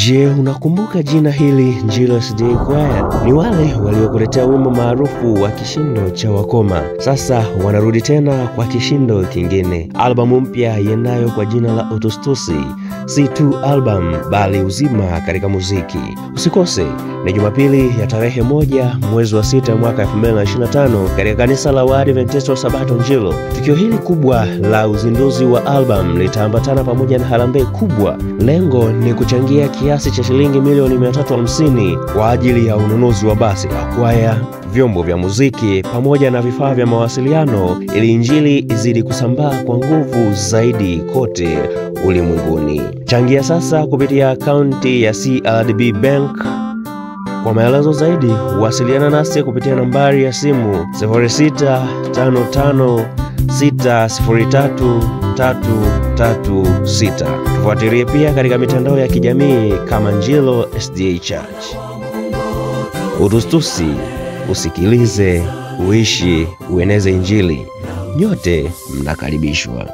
Je, unakumbuka jina hili Njilo SDA Choir? Ni wale waliokuletea wimbo maarufu wa kishindo cha wakoma. Sasa wanarudi tena kwa kishindo kingine. Albamu mpya iendayo kwa jina la Utustusi, si tu album bali uzima katika muziki. Usikose, ni Jumapili ya tarehe 1 mwezi wa 6 mwaka 2025 katika kanisa la Waadventista wa Sabato Njilo. Tukio hili kubwa la uzinduzi wa album litaambatana pamoja na harambee kubwa. Lengo ni kuchangia kiasi cha shilingi milioni 350 kwa ajili ya ununuzi wa basi la kwaya, vyombo vya muziki pamoja na vifaa vya mawasiliano ili injili izidi kusambaa kwa nguvu zaidi kote ulimwenguni. Changia sasa kupitia akaunti ya CRDB Bank. Kwa maelezo zaidi, wasiliana nasi kupitia nambari ya simu 0655603336. Tufuatilie pia katika mitandao ya kijamii kama Njilo SDA Church. Utustusi, usikilize, uishi, ueneze injili. Nyote mnakaribishwa.